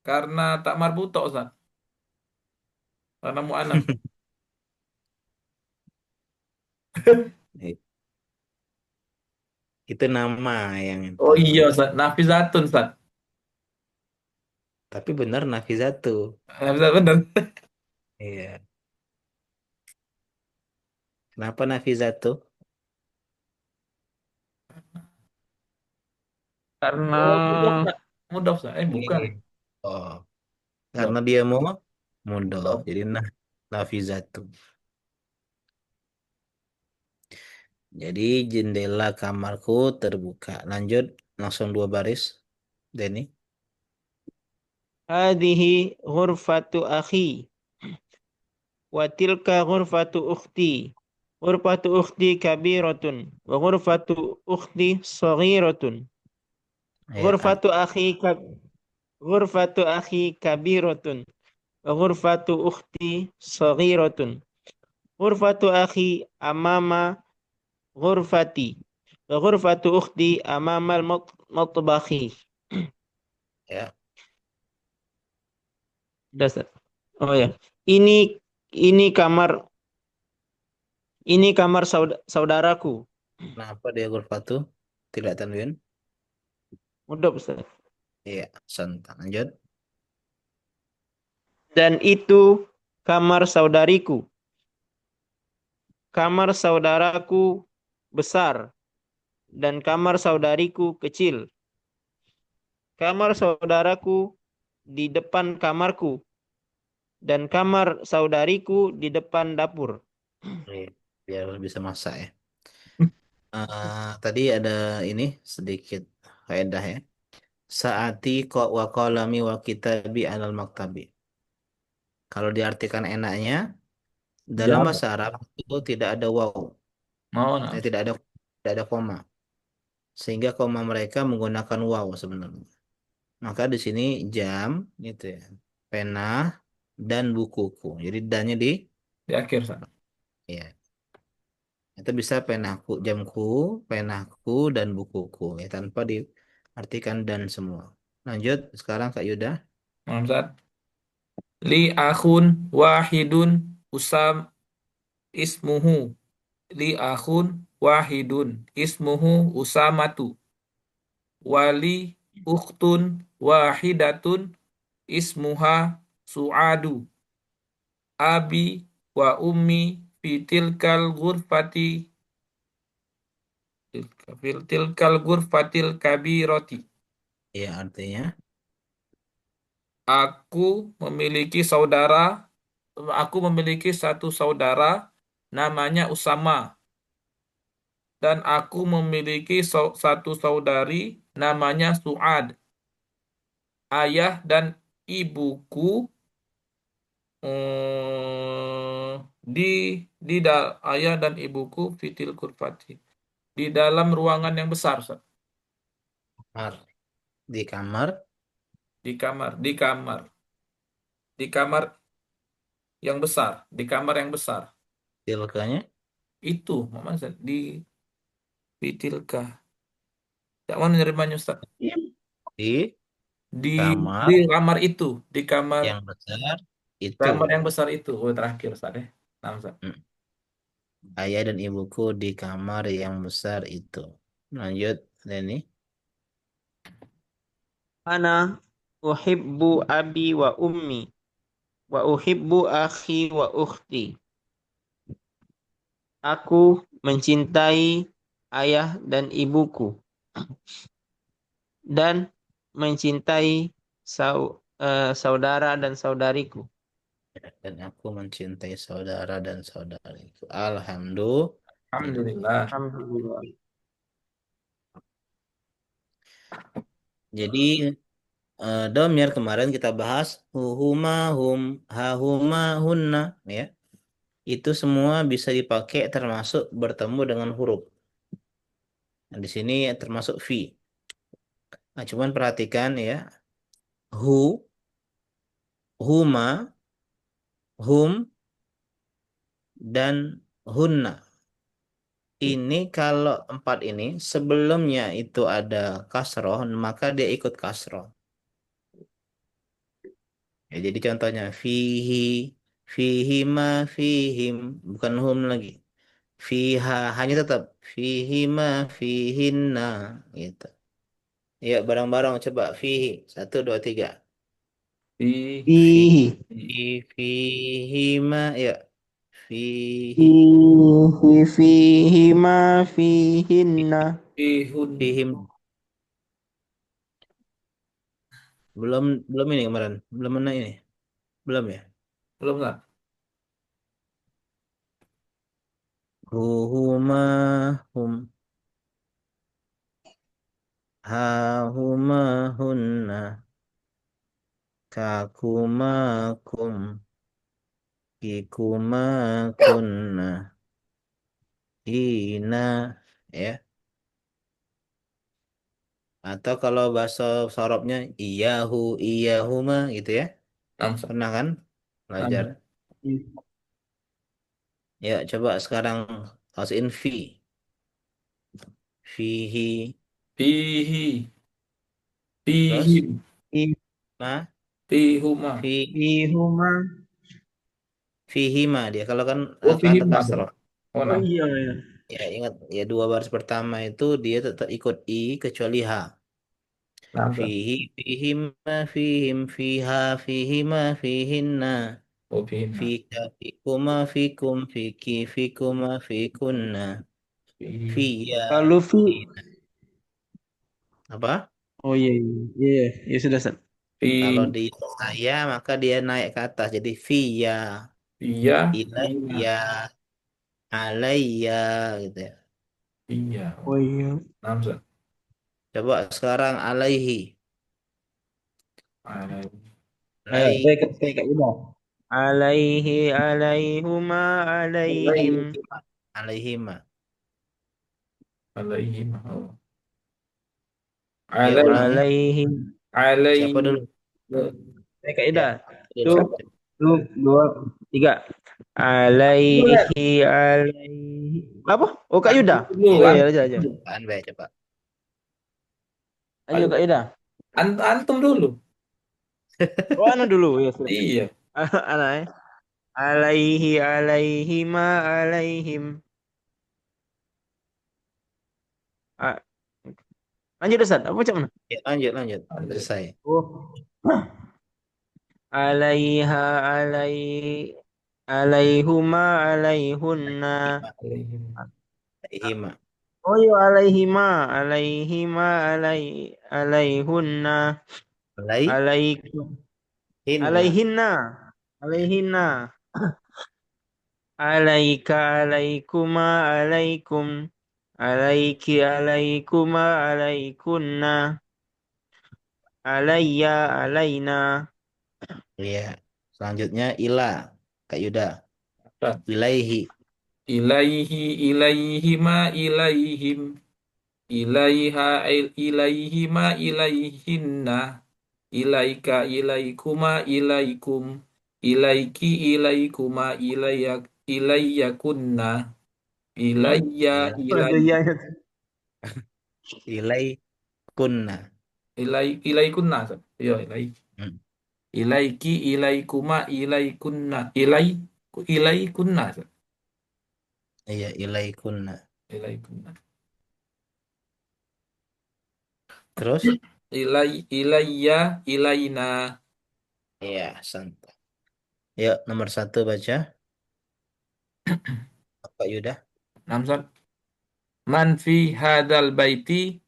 karena tak marbutok, Ustaz. Karena mu'annas. Eh, Itu nama yang Oh itu. iya, Ustaz. Nafizatun, Ustaz. Tapi benar Nafizatu. Ustaz bener. Iya. Kenapa Nafizatu? Karena Oh, mudof, Ustaz. Mudof, Ustaz. Bukan. Iya. Oh, Mudof. karena dia mau mudah. Mudof. Jadi Nafizatu. Jadi jendela kamarku terbuka. Lanjut, langsung dua baris. Denny. hadhihi ghurfatu akhi wa tilka ghurfatu ukhti. Ghurfatu ukhti kabiratun wa ghurfatu ukhti saghiratun. Ya, Ghurfatu akhi ghurfatu akhi kabiratun wa ghurfatu ukhti saghiratun. Ghurfatu akhi amama ghurfati wa ghurfatu ukhti amama al-matbakhi. ya. Dasar. Oh ya. Ini ini kamar saudaraku. Kenapa dia Ghurfatu? Tidak tanwin? Udah, Ustaz. Iya, santai. Lanjut. Dan itu kamar saudariku. Kamar saudaraku besar dan kamar saudariku kecil. Kamar saudaraku di depan kamarku dan kamar saudariku di depan dapur. Iya, biar bisa masak ya. Tadi ada ini sedikit faedah ya. Saati kok wa qalami wa kitabi alal maktabi. Kalau diartikan enaknya, dalam Jawab. bahasa Arab itu tidak ada waw, Mau, nah. tidak ada koma. Sehingga koma mereka menggunakan waw sebenarnya. Maka di sini jam gitu ya. Pena dan bukuku. Jadi dannya di Di akhir, Ustaz. ya. Itu bisa penaku, jamku, penaku dan bukuku ya tanpa diartikan dan semua. Lanjut sekarang Kak Yuda. Mau, Ustaz. Li akhun wahidun usam ismuhu. Li akhun wahidun ismuhu usamatu. Wali ukhtun wahidatun ismuha su'adu. Abi wa ummi fi tilkal ghurfati tilkal ghurfatil kabiroti. Ya artinya Aku memiliki saudara, aku memiliki satu saudara namanya Usama dan aku memiliki satu saudari namanya Suad. Ayah dan ibuku di ayah dan ibuku fitil kurfati di dalam ruangan yang besar, Ustaz. kamar di kamar Di kamar yang besar, di kamar yang besar. tilkanya Itu, Mama Ustaz, di fitilka. Tidak mau menerimanya, Ustaz. di Di kamar di kamar itu, di kamar yang besar itu. Kamar yang besar itu. Oh, terakhir Ustaz ya. Nah, Ustaz. Hmm. Ayah dan ibuku di kamar yang besar itu. Lanjut, Denny. Ana uhibbu abi wa ummi wa uhibbu akhi wa ukhti. Aku mencintai ayah dan ibuku dan mencintai saudara dan saudariku. Dan aku mencintai saudara dan saudariku. Alhamdulillah. Alhamdulillah. Alhamdulillah. Jadi domir kemarin kita bahas huma hum hahuma hunna ya. Itu semua bisa dipakai termasuk bertemu dengan huruf. Nah, di sini termasuk fi. Nah, cuman perhatikan ya, hu, huma, hum, dan hunna. Ini kalau empat ini sebelumnya itu ada kasroh, maka dia ikut kasroh. Ya, jadi contohnya fihi, fihima, fihim, bukan hum lagi. Fiha hanya tetap fihima, fihinna gitu. Ya barang-barang coba fihi satu dua tiga. Fi, Fi, Fihi. fihima ya fihi, Fihima fihinna. fihun. fihim belum belum ini kemarin belum mana ini belum ya. Belum Ustaz? Huhuma hum hahuma hunna kakuma kum kikuma kunna hina ya. Atau kalau bahasa sorobnya iyahu iyahuma gitu ya. Nah, Ustaz. Pernah kan belajar? Nah, Ya coba sekarang kasihin fi. Fihi. Fihi, Terus fihim, ma fihuma. fi Fihuma. fihima dia kalau kan Oh, kan fihima tuh. kasroh. Oh, Oh nah. iya ya. Ya ingat ya dua baris pertama itu dia tetap ikut i kecuali h. Nah, Ustaz. Fihi fihima fihim fiha fihima fihinna Oh, fihimna. fika fikuma fikum fiki fikuma fikunna Fi, fiya Kalau fi. fina. Apa? Oh iya iya iya ya sudah Ustaz. Kalau fi, di saya maka dia naik ke atas jadi fiya iya, fina. ilayya alayya gitu ya. Iya. Oh iya. Nah, Ustaz. Coba sekarang alaihi. Alaihi. Ayo, Alaihi. saya Kak Ida. Alaihi alaihuma alaihim. Alaihima. Alaihim. Oh. Ya Alaihi. ulangi. Alaihim. Siapa dulu? Alaihi. Saya Kak Ya. Ida. Dulu. Tuh, tuh, dua, tiga. Alaihi alaihi. Apa? Oh Kak Yuda. Antum dulu, Oh iya antum aja aja. dulu. Apaan, Be? Coba. Ayo Kak Ida. Antum dulu. Oh anu dulu ya sudah. Iya. Anak ya. Alaihi alaihima alaihim. Ah, lanjut Ustaz. Apa macam mana? Ya, lanjut, lanjut. Lanjut. Selesai. Oh. Alaiha alai alaihuma alaihunna. Alaihima. Alaihima. Oh iya alaihima alaihima alaihunna alaikum Alaihinna. alaihinna alaihinna alaika alaikuma alaikum alaiki alaikuma alaikunna alayya alaina. Ya. Selanjutnya ila. Kak Yuda. Ustaz. Ilaihi. Ilaihi, ilaihima, ilaihim. Ilaiha, ilaihima, ilaihinna. Ilaika, ilaikuma, ilaikum. Ilaiki, ilaikuma, ilaiyakunna. Ilayya, Ya. Ada ilai, yang Ilaikunna. ilaikunna. Ustaz. Iya, ilai. Hmm. Ilaiki, ilaikuma, ilaikunna, ilaikunna. Iya, ilaikunna. Ilaikunna. Terus? Ilayya, ilaina. Iya, santai. Yuk, nomor satu baca. Pak Yuda. Namsan. Man fi hadal baiti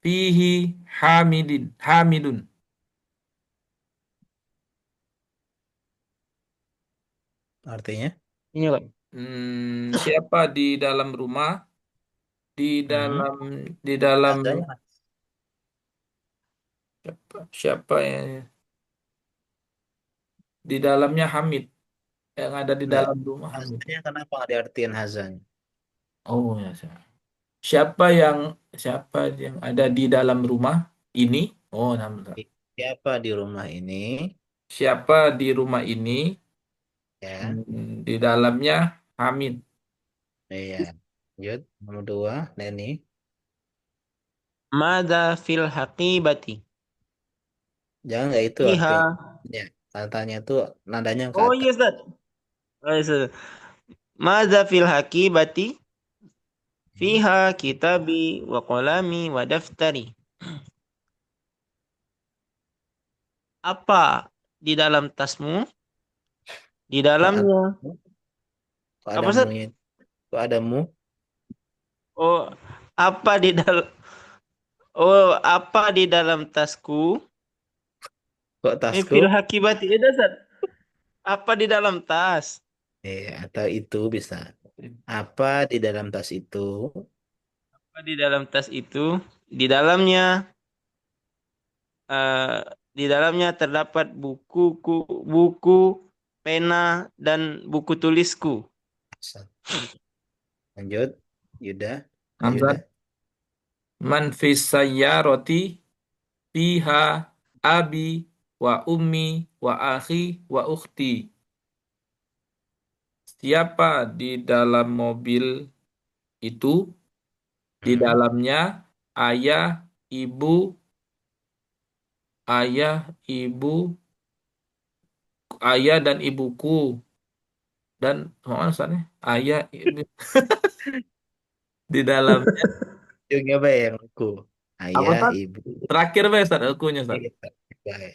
fihi hamidun. Artinya? Ini Pak. Siapa di dalam rumah, di Hmm. dalam di dalam Adanya. siapa ya? Di dalamnya Hamid, yang ada di Enggak. dalam rumah Hamid. Hazanya kenapa nggak diartiin hazan? Oh ya, siapa yang ada di dalam rumah ini? Oh, namanya. Siapa di rumah ini? Siapa di rumah ini? Ya. Di dalamnya Hamid. Iya. Lanjut. Nomor dua, Neni. Mada fil haqibati. Jangan nggak itu Fiha. artinya. Ya. Katanya itu nadanya ke Oh atas. iya Ustaz. Oh, iya, Ustaz. Mada fil haqibati. Hmm. Fiha kitabi wa qalami wa daftari. Apa di dalam tasmu? Di Kok ada, dalamnya. kok ada Apa Ustaz? munya? Kok ada mu? Oh, apa di dalam apa di dalam tasku? Kok tasku? Fil haqibati. Itu Ustaz. Apa di dalam tas? Atau itu bisa. Apa di dalam tas itu? Apa di dalam tas itu? Di dalamnya eh, di dalamnya terdapat buku, pena dan buku tulisku. Lanjut. Yuda. Kak Yuda. Hamzat. Man fis sayyarati fiha abi wa ummi wa akhi wa ukhti. Siapa di dalam mobil itu? Di Hmm. dalamnya ayah, ibu, ayah, ibu, ayah dan ibuku dan mana Ustaznya? Ayah, ibu di dalamnya. Juga apa yang aku? Apa Ayah, Ustaz? ibu. Terakhir Pak Ustaz, akunya Ustaz. Kita. Baik.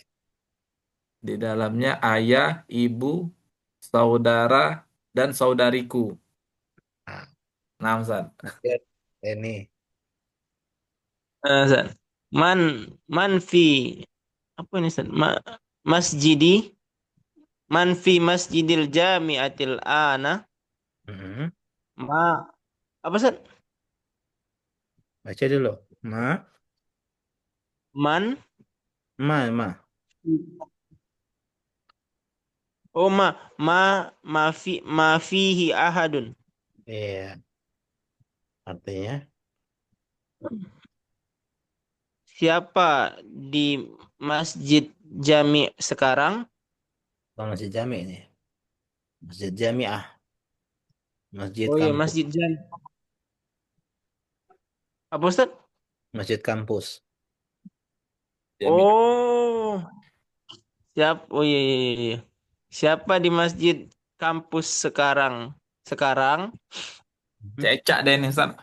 Di dalamnya ayah, ibu, saudara dan saudariku. Nah, Nah, Ustaz. lanjut. Ini. Ustaz. Man man fi apa ini Ustaz? Masjidi man fi masjidil jami'atil ana Hmm. ma apa Ustaz? Baca dulu. Man Ma. oh ma fihi ahadun. Iya. Artinya, Siapa di masjid jami sekarang? kalau masjid jami ini. Masjid jamiah. Masjid Oh iya, kampus. masjid jami. Apa Ustaz? Masjid kampus. Jami. Oh, oh iya, iya, iya, iya. Siapa di masjid kampus sekarang? Sekarang Mhm. Cecak deh nih, Ustaz.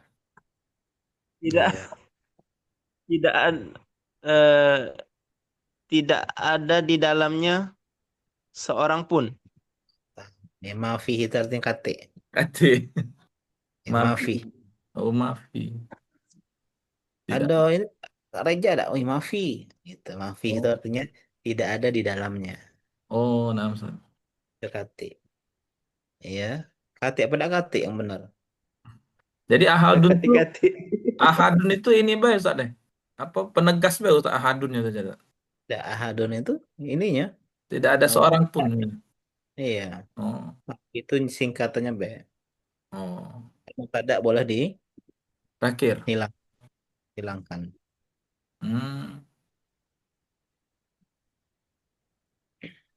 Iya. tidak tidak eh, tidak ada di dalamnya seorang pun. Ya, maafi itu artinya kate. Kati. Ya, Maafi. maafi. Oh, maafi. Tidak. Ada ini reja ada. Oh, maafi. Gitu. Maafi itu Oh, artinya tidak ada di dalamnya. oh, nah, Ustaz. Itu kate. Iya. Kate apa enggak kate yang benar? Jadi ahadun tuh, Kate-kate. ahadun itu ini bae Ustaz deh. Apa penegas bae Ustaz ahadunnya saja. Ustaz. Ada ahadun itu ininya. Tidak ada Oh, seorang pun. iya. Oh, Itu singkatannya be. oh. Tidak boleh Terakhir. hilangkan. Hmm.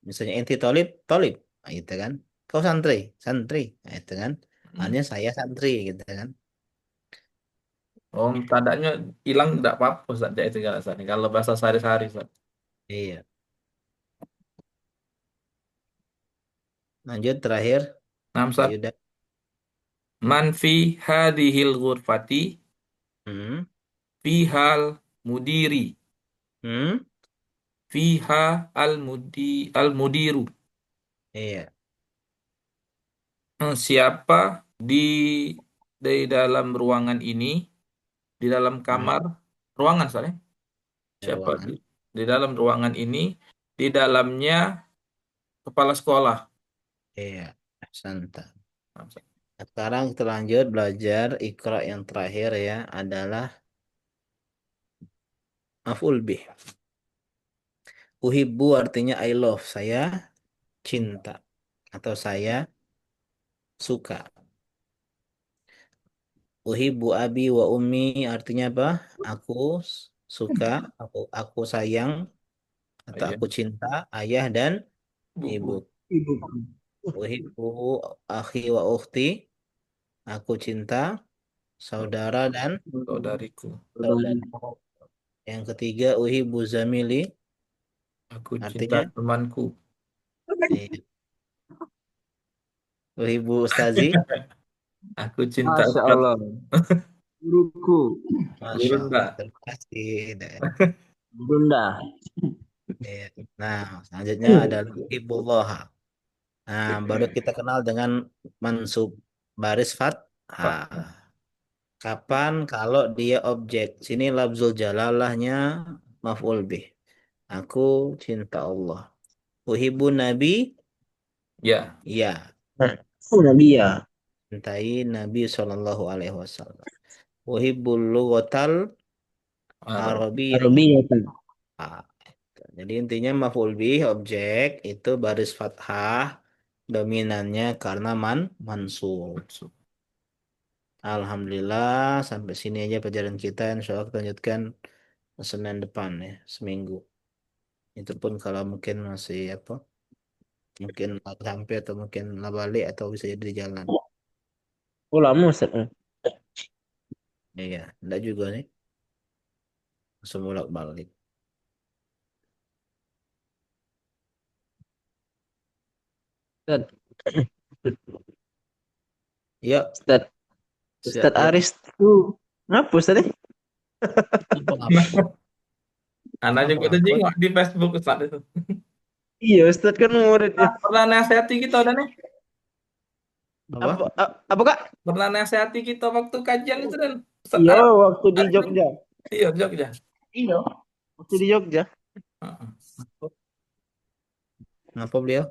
Misalnya enti tolib, tolib. Nah, gitu kan. Kau santri, santri. Nah, itu kan. Hmm. Hanya saya santri gitu kan. Oh, tandanya hilang tidak apa-apa Ustaz. Jadi tinggal Ustaz. Kalau bahasa sehari-hari Ustaz. Iya. Lanjut terakhir, Nah, Pak Ustaz. Yuda. Man fi hadhil ghurfati Hmm. fihal mudiri. Hmm. Fiha al mudiru. Iya. Siapa di dalam ruangan ini, di dalam Hmm. kamar ruangan soalnya. Di Siapa ruangan. di dalam ruangan ini, di dalamnya kepala sekolah. Iya. Santai. Nah, Ustaz. Nah, sekarang kita lanjut belajar Iqra yang terakhir ya adalah maf'ul bih. Uhibbu artinya I love, saya cinta atau saya suka. Uhibbu abi wa ummi artinya apa? Aku suka, aku sayang Oh, atau iya. aku cinta ayah dan ibu. Buku. Ibu. Uhibbu akhi wa ukhti, aku cinta saudara dan Saudariku. saudara. Yang ketiga uhibbu zamili Aku cinta artinya temanku. iya. Uhibbu ustazi, Aku cinta Masya Allah. Ustadku. Guruku. masya Allah, Gurunda. terima kasih. Bunda. Iya. Nah, selanjutnya adalah uhibullah. Nah, baru kita kenal dengan mansub baris Pak. fathah. Kapan kalau dia objek? Sini lafzul jalalahnya maf'ul bih. Aku cinta Allah. Uhibun nabi? Ya. Ya, Oh, Nabi ya. cintai Nabi Shallallahu Alaihi Wasallam. Uhibbul lughatal Arab. arabiyyah. Arabiya tuh. Ah, jadi intinya maf'ul bih objek itu baris fathah dominannya karena mansub. Alhamdulillah sampai sini aja pelajaran kita. Insya Allah kita lanjutkan Senin depan ya seminggu. Itu pun kalau mungkin masih apa? Mungkin nggak sampai atau mungkin nggak balik atau bisa jadi di jalan. Oh, lama Ustaz. Iya, enggak juga nih. Semula balik. Ustaz. Yuk, Ustaz. siap Ustaz ya. Aris tuh. Ngapa Ustaz? Apa ngapa? Anak Ngapa juga tuh ngapa? jenguk di Facebook Ustaz itu. Iya Ustaz kan muridnya. Pernah nasihati kita udah nih. Apa? Apa Kak? Pernah nasihati kita waktu kajian itu dan Ustaz Iya, Arab. waktu di Arif kan? Jogja. Iya, Jogja. Iya. Waktu di Jogja. Heeh. Ngapa beliau?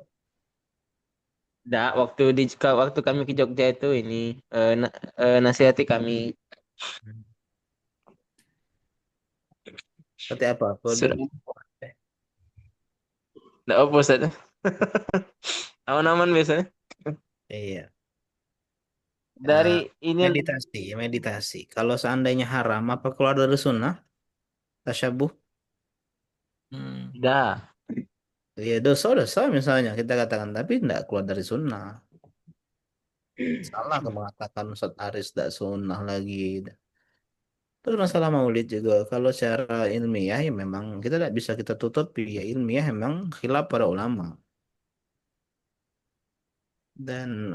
Enggak, waktu kami ke Jogja itu ini nasihati kami. Seperti apa? Apa dia? Sudah. Enggak apa Ustaz. Aman-aman biasanya. Iya. Eh, Dari ini meditasi, meditasi. Kalau seandainya haram, apa keluar dari sunnah? Tasyabuh? Hmm. dah. Ya dosa-dosa misalnya kita katakan, tapi tidak keluar dari sunnah. Salah kalau mengatakan Ustaz Aris tidak sunnah lagi. Terus masalah maulid juga, kalau secara ilmiah ya memang kita tidak bisa kita tutupi. Ya ilmiah memang khilaf para ulama. Dan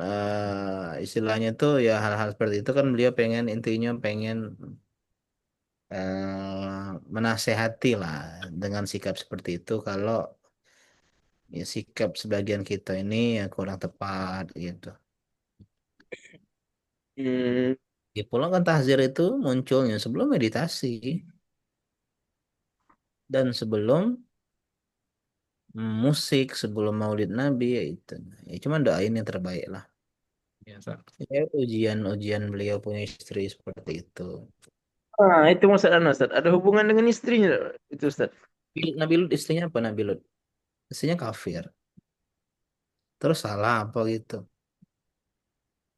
istilahnya tuh ya hal-hal seperti itu kan beliau pengen intinya pengen menasehati lah dengan sikap seperti itu kalau ya sikap sebagian kita ini ya kurang tepat gitu. Hmm, Di pulau kan tahzir itu munculnya sebelum meditasi dan sebelum musik, sebelum Maulid Nabi ya itu. Ya cuma doain yang terbaik lah. Ya, Ustaz. Ya ujian-ujian beliau punya istri seperti itu. itu masalah Ustaz. Ada hubungan dengan istrinya itu Ustaz. Nabi Lut istrinya apa Nabi Lut? Istrinya kafir. Terus salah apa gitu?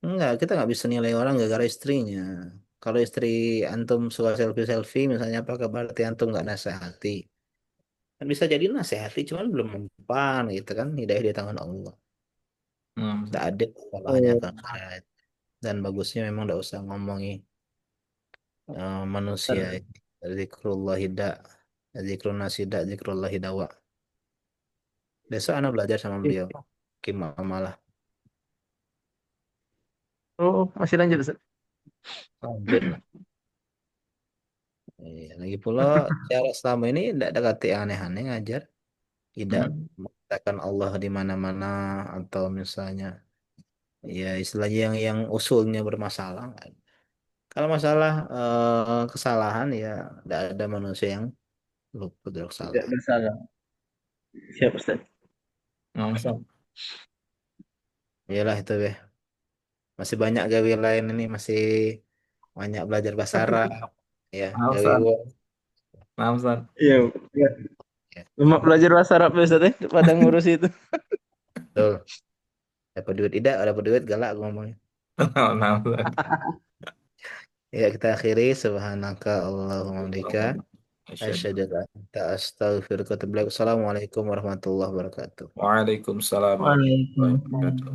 Enggak, kita nggak bisa nilai orang gara-gara istrinya. Kalau istri antum suka selfie-selfie misalnya apakah berarti antum nggak nasihati? Kan bisa jadi nasihati, cuman belum mempan gitu kan. Hidayah di tangan Allah. Hmm, Tidak Ustaz. ada salahnya Oh, kan. Dan bagusnya memang tidak usah ngomongi manusia. Benar. Zikrullah hidak, zikrun nasidak, zikrullah hidawa. Besok anak belajar sama beliau. Kim malah. Oh, masih lanjut Ustaz. Lanjut lah. Iya, lagi pula cara selama ini tidak ada kata yang aneh-aneh ngajar. Tidak Hmm. mengatakan Allah di mana-mana atau misalnya ya istilahnya yang usulnya bermasalah. Kalau masalah kesalahan ya tidak ada manusia yang luput dari Tidak kesalahan. bersalah. Siap Ustaz. Nah, Ustaz. Iyalah itu deh. Masih banyak gawe lain ini masih banyak belajar bahasa Arab ya Nah, gawe Ustaz. gua. Nah, Ustaz. Iya. Ya, Lemak belajar bahasa Arab ya, Ustaz ya, pada ngurus itu. betul. Dapat duit tidak, dapat duit galak gua ngomongnya. Nah, Ustaz. Ya kita akhiri subhanaka Allahumma bika Asyhadu. asyhadu an la ilaha illa anta astaghfiruka wa atubu ilaik. Assalamualaikum warahmatullahi wabarakatuh. Waalaikumsalam warahmatullahi Waalaikumsalam. wabarakatuh.